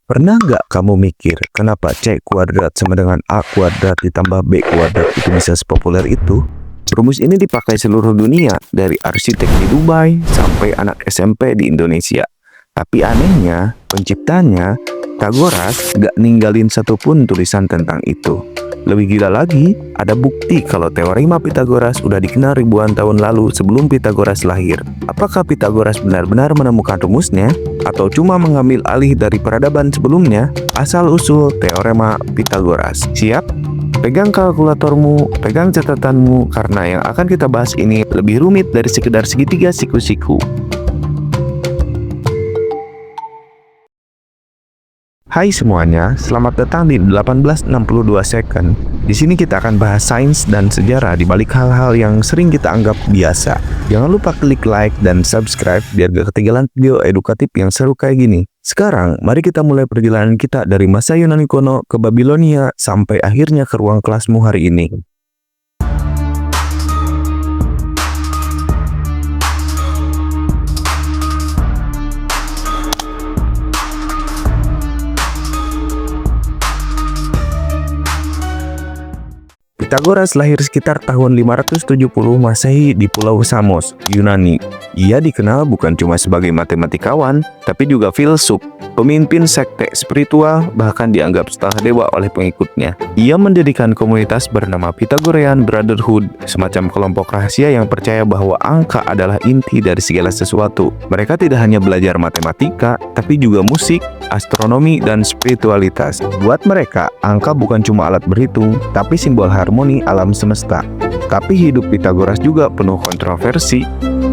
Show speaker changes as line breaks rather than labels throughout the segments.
Pernah nggak kamu mikir kenapa C kuadrat sama dengan A kuadrat ditambah B kuadrat itu bisa sepopuler itu? Rumus ini dipakai seluruh dunia, dari arsitek di Dubai sampai anak SMP di Indonesia. Tapi anehnya, penciptanya, Pythagoras, nggak ninggalin satupun tulisan tentang itu. Lebih gila lagi, ada bukti kalau teorema Pythagoras udah dikenal ribuan tahun lalu sebelum Pythagoras lahir. Apakah Pythagoras benar-benar menemukan rumusnya? Atau cuma mengambil alih dari peradaban sebelumnya? Asal-usul teorema Pythagoras. Siap? Pegang kalkulatormu, pegang catatanmu, karena yang akan kita bahas ini lebih rumit dari sekedar segitiga siku-siku. Hai semuanya, selamat datang di 1862 Second. Di sini kita akan bahas sains dan sejarah di balik hal-hal yang sering kita anggap biasa. Jangan lupa klik like dan subscribe biar gak ketinggalan video edukatif yang seru kayak gini. Sekarang, mari kita mulai perjalanan kita dari masa Yunani kuno ke Babilonia sampai akhirnya ke ruang kelasmu hari ini. Pythagoras lahir sekitar tahun 570 Masehi di Pulau Samos, Yunani. Ia dikenal bukan cuma sebagai matematikawan, tapi juga filsuf, pemimpin sekte spiritual, bahkan dianggap setengah dewa oleh pengikutnya. Ia mendirikan komunitas bernama Pythagorean Brotherhood, semacam kelompok rahasia yang percaya bahwa angka adalah inti dari segala sesuatu. Mereka tidak hanya belajar matematika, tapi juga musik, astronomi, dan spiritualitas. Buat mereka, angka bukan cuma alat berhitung, tapi simbol harmoni alam semesta. Tapi hidup Pythagoras juga penuh kontroversi.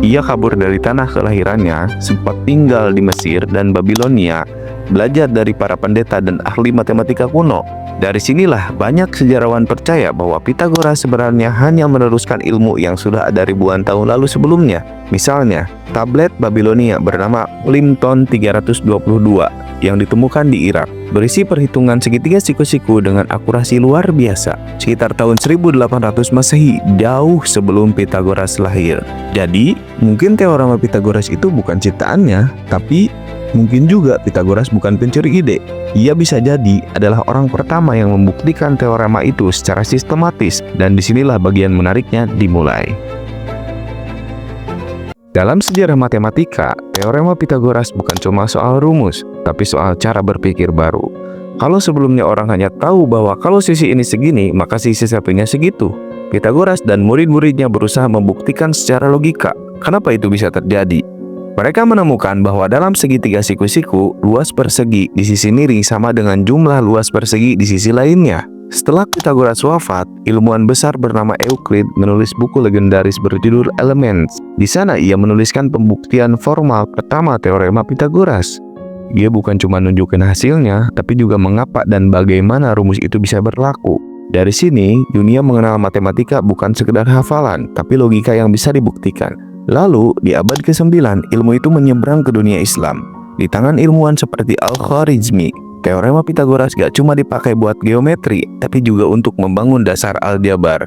Ia kabur dari tanah kelahirannya, sempat tinggal di Mesir dan Babilonia, belajar dari para pendeta dan ahli matematika kuno. Dari sinilah banyak sejarawan percaya bahwa Pythagoras sebenarnya hanya meneruskan ilmu yang sudah ada ribuan tahun lalu sebelumnya. Misalnya, tablet Babilonia bernama Plimpton 322 yang ditemukan di Irak, berisi perhitungan segitiga siku-siku dengan akurasi luar biasa, sekitar tahun 1800 Masehi, jauh sebelum Pythagoras lahir. Jadi, mungkin teorema Pythagoras itu bukan ciptaannya, tapi mungkin juga Pythagoras bukan pencuri ide. Ia bisa jadi adalah orang pertama yang membuktikan teorema itu secara sistematis, dan disinilah bagian menariknya dimulai. Dalam sejarah matematika, teorema Pythagoras bukan cuma soal rumus, tapi soal cara berpikir baru. Kalau sebelumnya orang hanya tahu bahwa kalau sisi ini segini, maka sisi satunya segitu. Pythagoras dan murid-muridnya berusaha membuktikan secara logika kenapa itu bisa terjadi. Mereka menemukan bahwa dalam segitiga siku-siku, luas persegi di sisi miring sama dengan jumlah luas persegi di sisi lainnya. Setelah Pythagoras wafat, ilmuwan besar bernama Euclid menulis buku legendaris berjudul Elements. Di sana ia menuliskan pembuktian formal pertama teorema Pythagoras. Dia bukan cuma nunjukin hasilnya, tapi juga mengapa dan bagaimana rumus itu bisa berlaku. Dari sini, dunia mengenal matematika bukan sekedar hafalan, tapi logika yang bisa dibuktikan. Lalu, di abad ke-9, ilmu itu menyeberang ke dunia Islam. Di tangan ilmuwan seperti Al-Khwarizmi, teorema Pythagoras gak cuma dipakai buat geometri, tapi juga untuk membangun dasar aljabar.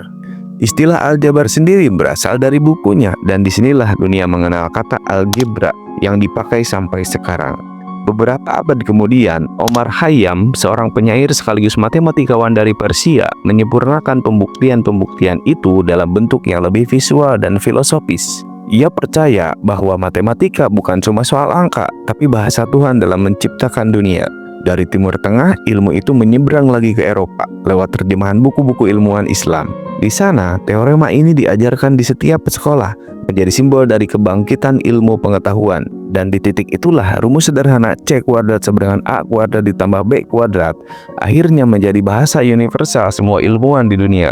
Istilah aljabar sendiri berasal dari bukunya, dan disinilah dunia mengenal kata algebra yang dipakai sampai sekarang. Beberapa abad kemudian, Omar Khayyam, seorang penyair sekaligus matematikawan dari Persia, menyempurnakan pembuktian-pembuktian itu dalam bentuk yang lebih visual dan filosofis. Ia percaya bahwa matematika bukan cuma soal angka, tapi bahasa Tuhan dalam menciptakan dunia. Dari Timur Tengah, ilmu itu menyeberang lagi ke Eropa lewat terjemahan buku-buku ilmuwan Islam. Di sana, teorema ini diajarkan di setiap sekolah, menjadi simbol dari kebangkitan ilmu pengetahuan. Dan di titik itulah rumus sederhana C kuadrat sama dengan A kuadrat ditambah B kuadrat akhirnya menjadi bahasa universal semua ilmuwan di dunia.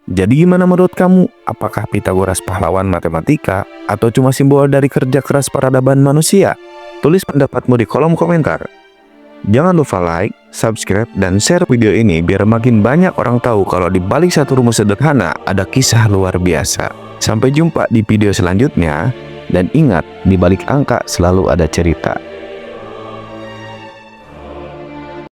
Jadi gimana menurut kamu? Apakah Pythagoras pahlawan matematika atau cuma simbol dari kerja keras peradaban manusia? Tulis pendapatmu di kolom komentar. Jangan lupa like, subscribe, dan share video ini biar makin banyak orang tahu kalau di balik satu rumus sederhana ada kisah luar biasa. Sampai jumpa di video selanjutnya, dan ingat, di balik angka selalu ada cerita.